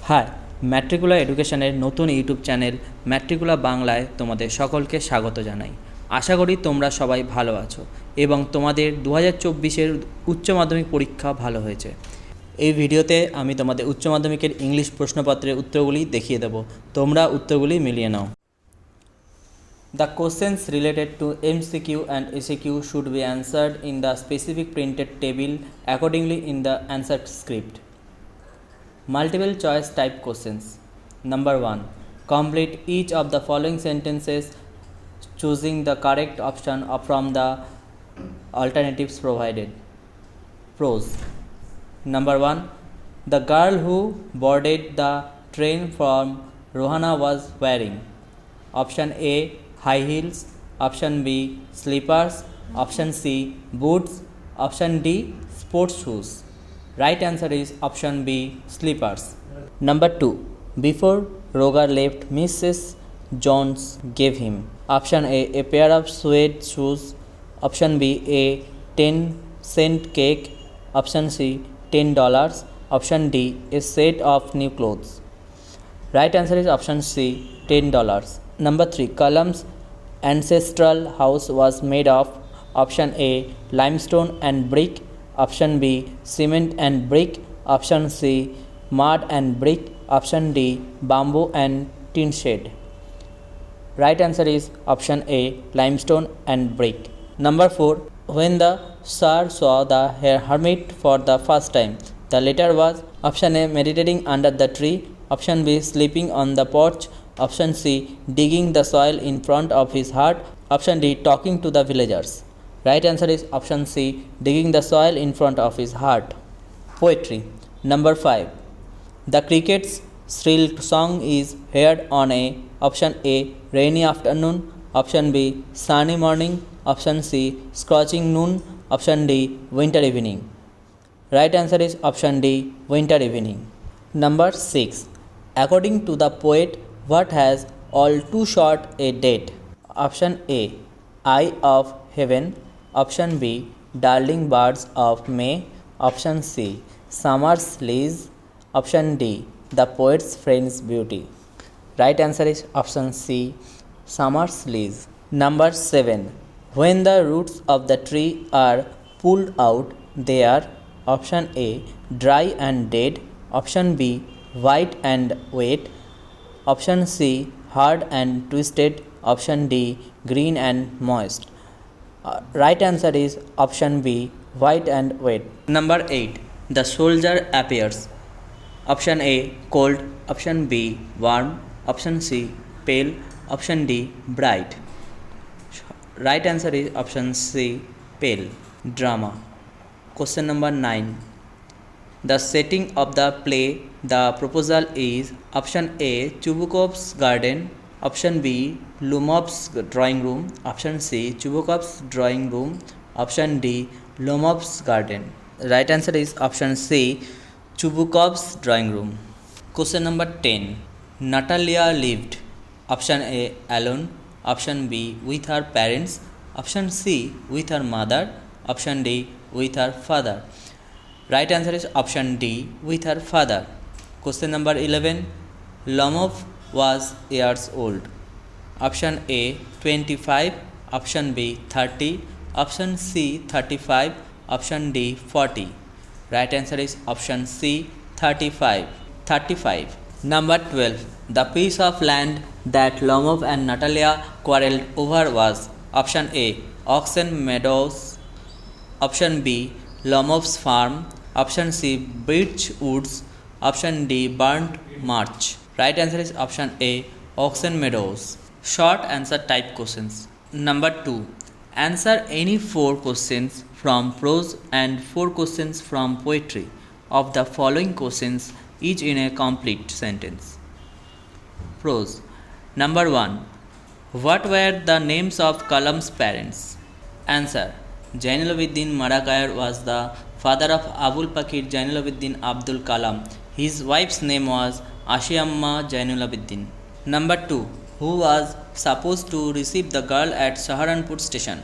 High, ম্যাট্রিকুলা এডুকেশনের নতুন YouTube channel ম্যাট্রিকুলা বাংলায় তোমাদের সকলকে স্বাগত জানাই। আশা করি তোমরা সবাই ভালো আছো এবং তোমাদের 2024-এর উচ্চ মাধ্যমিক পরীক্ষা ভালো হয়েছে। এই ভিডিওতে আমি তোমাদের উচ্চ মাধ্যমিকের ইংলিশ প্রশ্নপত্রের উত্তরগুলি দেখিয়ে দেব। তোমরা উত্তরগুলি মিলিয়ে নাও। The questions related to MCQ and ACQ should be answered in the specific printed table accordingly in the answer script. Multiple choice type questions. Number 1. Complete each of the following sentences choosing the correct option from the alternatives provided. Pros. Number 1. The girl who boarded the train from Rohana was wearing. Option A. High heels. Option B. Slippers. Option C. Boots. Option D. Sports shoes. Right answer is option B. Slippers. Number 2. Before Roger left, Mrs. Jones gave him. Option A. A pair of suede shoes. Option B. A 10-cent cake. Option C. $10. Option D. A set of new clothes. Right answer is option C. $10. Number 3. Callum's ancestral house was made of. Option A. Limestone and brick. Option B. Cement and brick. Option C. Mud and brick. Option D. Bamboo and tin shed. Right answer is option A. Limestone and brick. Number 4. When the Sir saw the hermit for the first time, the letter was option A. Meditating under the tree. Option B. Sleeping on the porch. Option C. Digging the soil in front of his hut. Option D. Talking to the villagers. Right answer is option C. Digging the soil in front of his hut. Poetry. Number 5. The cricket's shrill song is heard on a. Option A. Rainy afternoon. Option B. Sunny morning. Option C. Scorching noon. Option D. Winter evening. Right answer is option D. Winter evening. Number 6. According to the poet, what has all too short a date? Option A. Eye of heaven. Option B. Darling birds of May. Option C. Summer's lease. Option D. The poet's friend's beauty. Right answer is option C. Summer's lease. Number 7. When the roots of the tree are pulled out, they are. Option A. Dry and dead. Option B. White and wet. Option C. Hard and twisted. Option D. Green and moist. Right answer is option B. White and wet. Number 8. The soldier appears. Option A. Cold. Option B. Warm. Option C. Pale. Option D. Bright. Right answer is option C. Pale. Drama. Question number 9. The setting of the play, the proposal is option A. Chubukov's garden. Option B. Lomov's drawing room. Option C. Chubukov's drawing room. Option D. Lomov's garden. Right answer is option C. Chubukov's drawing room. Question number 10. Natalia lived. Option A. Alone. Option B. With her parents. Option C. With her mother. Option D. With her father. Right answer is option D. With her father. Question number 11. Lomov was years old. Option A. 25. Option B. 30. Option C. 35. Option D. 40. Right answer is option C. 35. Number 12. The piece of land that Lomov and Natalia quarreled over was option A. Oxen Meadows. Option B. Lomov's farm. Option C. Birch woods. Option D. Burnt marsh. Right answer is option A. Oxen Meadows. Short answer type questions. Number 2. Answer any 4 questions from prose and 4 questions from poetry of the following questions, each in a complete sentence. Prose. Number 1. What were the names of Kalam's parents? Answer. Jainulobiddin Marakayar was the father of Abul Pakir Jainulobiddin Abdul Kalam. His wife's name was Ashiamma Jainulobiddin. Number 2. Who was supposed to receive the girl at Saharanpur station?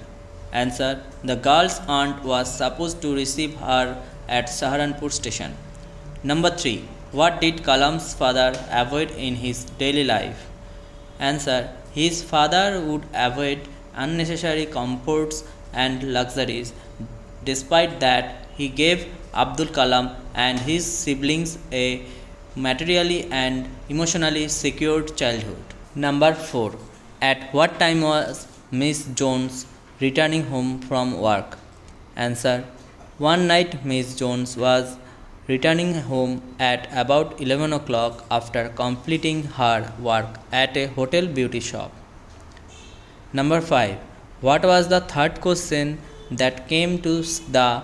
Answer. The girl's aunt was supposed to receive her at Saharanpur station. Number 3. What did Kalam's father avoid in his daily life? Answer. His father would avoid unnecessary comforts and luxuries. Despite that, he gave Abdul Kalam and his siblings a materially and emotionally secured childhood. Number 4. At what time was Miss Jones returning home from work? Answer. One night Miss Jones was returning home at about 11 o'clock after completing her work at a hotel beauty shop. Number 5. What was the third question that came to the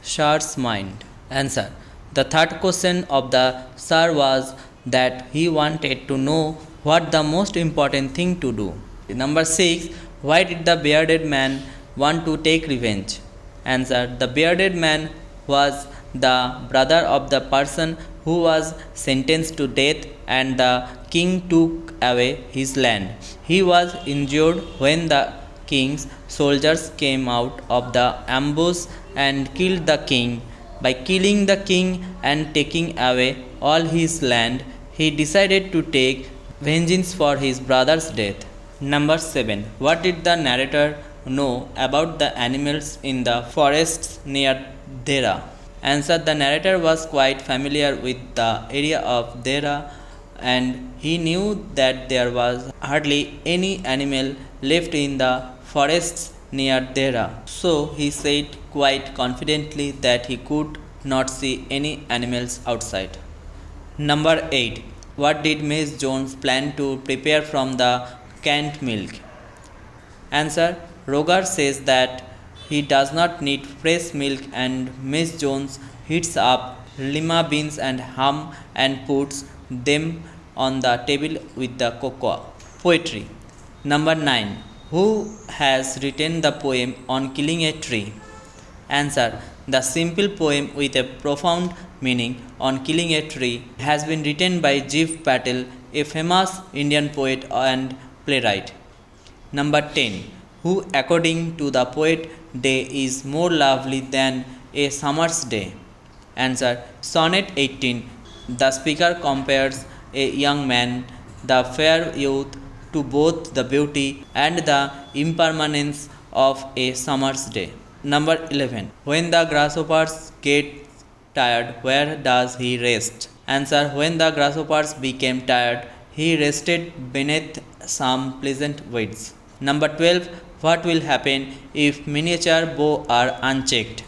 Sir's mind? Answer. The third question of the Sir was that he wanted to know what the most important thing to do. Number 6. Why did the bearded man want to take revenge? Answer. The bearded man was the brother of the person who was sentenced to death and the king took away his land. He was injured when the king's soldiers came out of the ambush and killed the king. By killing the king and taking away all his land, he decided to take vengeance for his brother's death. Number 7. What did the narrator know about the animals in the forests near Dera? Answer. The narrator was quite familiar with the area of Dera and he knew that there was hardly any animal left in the forests near Dera. So he said quite confidently that he could not see any animals outside. Number 8. What did Miss Jones plan to prepare from the canned milk? Answer. Roger says that he does not need fresh milk and Miss Jones heats up lima beans and ham and puts them on the table with the cocoa. Poetry. Number 9. Who has written the poem on killing a tree? Answer. The simple poem with a profound meaning on killing a tree has been written by Jiv Patel, a famous Indian poet and playwright. Number 10. Who, according to the poet, day is more lovely than a summer's day? Answer. Sonnet 18. The speaker compares a young man, the fair youth, to both the beauty and the impermanence of a summer's day. Number 11. When the grasshoppers get tired, where does he rest? Answer. When the grasshoppers became tired, he rested beneath some pleasant weeds. Number 12. What will happen if miniature bow are unchecked?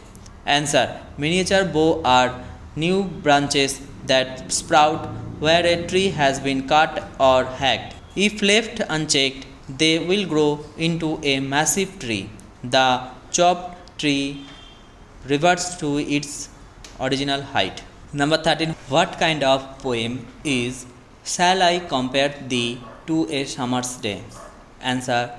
Answer. Miniature bow are new branches that sprout where a tree has been cut or hacked. If left unchecked, they will grow into a massive tree. The chopped tree reverts to its original height. Number 13. What kind of poem is Shall I compare thee to a summer's day? Answer.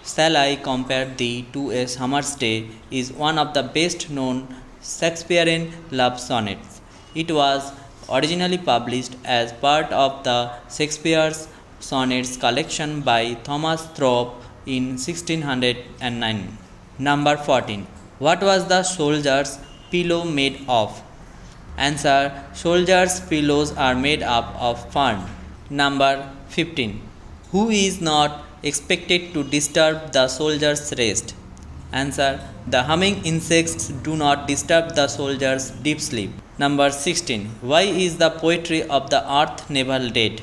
Shall I compare thee to a summer's day is one of the best known Shakespearean love sonnets. It was originally published as part of the Shakespeare's Sonnets collection by Thomas Thorpe in 1609. Number 14. What was the soldier's pillow made of? Answer. Soldiers' pillows are made up of fern. Number 15. Who is not expected to disturb the soldier's rest? Answer. The humming insects do not disturb the soldier's deep sleep. Number 16. Why is the poetry of the earth never dead?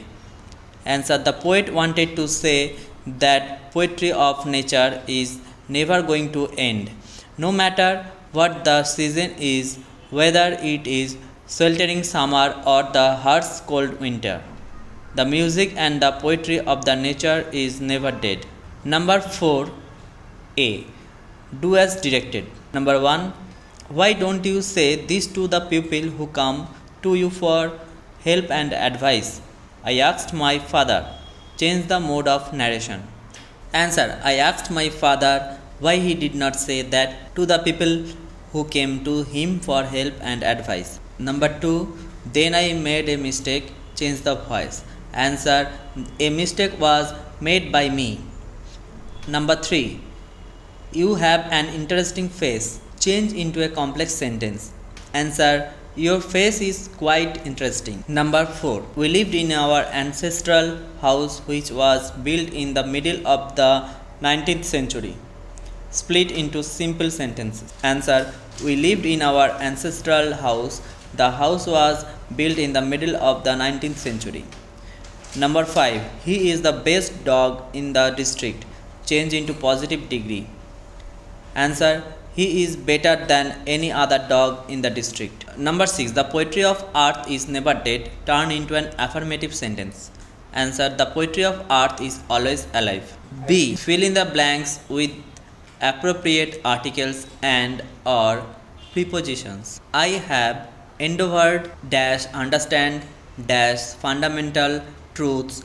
Answer. The poet wanted to say that poetry of nature is never going to end. No matter what the season is, whether it is sweltering summer or the harsh cold winter, the music and the poetry of the nature is never dead. Number 4. A. Do as directed. Number 1. Why don't you say this to the people who come to you for help and advice? I asked my father. Change the mode of narration. Answer. I asked my father why he did not say that to the people who came to him for help and advice. Number 2. Then I made a mistake. Change the voice. Answer. A mistake was made by me. Number 3. You have an interesting face. Change into a complex sentence. Answer. Your face is quite interesting. Number 4. We lived in our ancestral house which was built in the middle of the 19th century. Split into simple sentences. Answer. We lived in our ancestral house. The house was built in the middle of the 19th century. Number 5. He is the best dog in the district. Change into positive degree. Answer. He is better than any other dog in the district. Number 6. The poetry of earth is never dead. Turn into an affirmative sentence. Answer. The poetry of earth is always alive. B. Fill in the blanks with appropriate articles and or prepositions. I have endeavored dash understand dash fundamental truths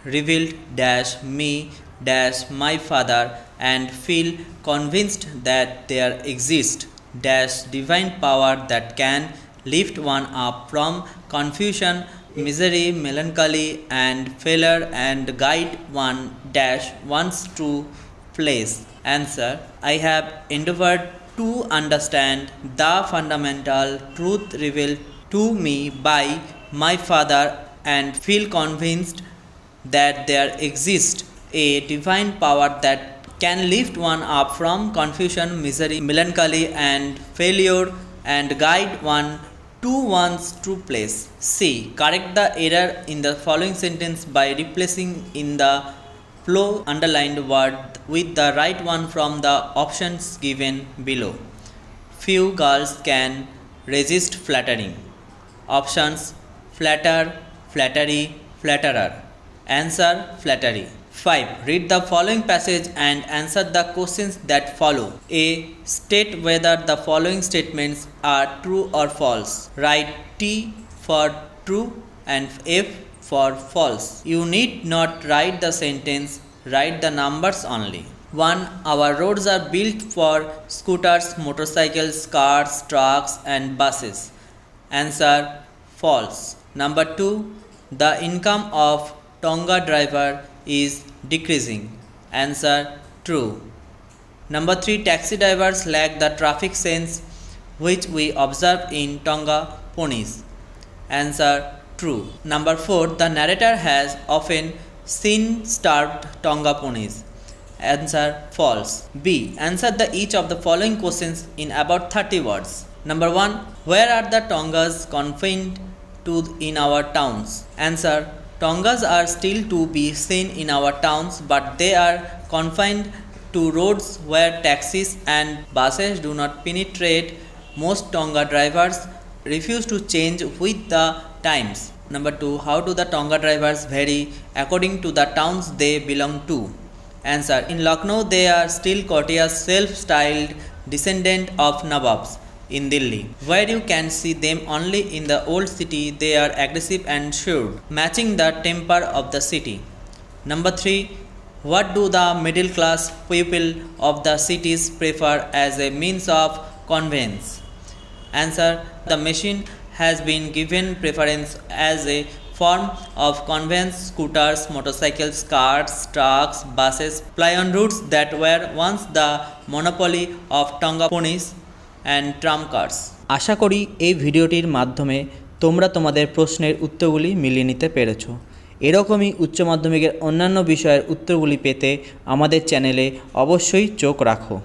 revealed dash me dash my father and feel convinced that there exists dash divine power that can lift one up from confusion, misery, melancholy and failure and guide one dash one's true place. Answer. I have endeavored to understand the fundamental truth revealed to me by my father and feel convinced that there exists a divine power that can lift one up from confusion, misery, melancholy and failure and guide one to one's true place. C. Correct the error in the following sentence by replacing in the flow underlined word with the right one from the options given below. Few girls can resist flattering. Options. Flatter, flattery, flatterer. Answer. Flattery. 5. Read the following passage and answer the questions that follow. A. State whether the following statements are true or false. Write T for true and F for false. You need not write the sentence, write the numbers only. 1. Our roads are built for scooters, motorcycles, cars, trucks and buses. Answer. False. Number 2. The income of Tonga driver is decreasing. Answer. True. Number 3. Taxi drivers lack the traffic sense which we observe in Tonga ponies. Answer. True. Number 4. The narrator has often seen starved Tonga ponies. Answer. False. B. Answer each of the following questions in about 30 words. Number 1. Where are the Tongas confined to in our towns? Answer. Tongas are still to be seen in our towns, but they are confined to roads where taxis and buses do not penetrate. Most Tonga drivers refuse to change with the times. Number 2. How do the Tonga drivers vary according to the towns they belong to? Answer. In Lucknow they are still courteous, self-styled descendant of Nawabs. In Delhi, where you can see them only in the old city, they are aggressive and sure, matching the temper of the city. Number 3. What do the middle class people of the cities prefer as a means of conveyance? Answer. The machine has been given preference as a form of conveyance. Scooters, motorcycles, cars, trucks, buses ply on routes that were once the monopoly of Tonga ponies and tram cars. আশা করি এই ভিডিওটির মাধ্যমে তোমরা তোমাদের প্রশ্নের উত্তরগুলি মিলিয়ে নিতে পেরেছো। এরকমই উচ্চ মাধ্যমিকের অন্যান্য বিষয়ের উত্তরগুলি পেতে আমাদের চ্যানেলে অবশ্যই চোখ রাখো।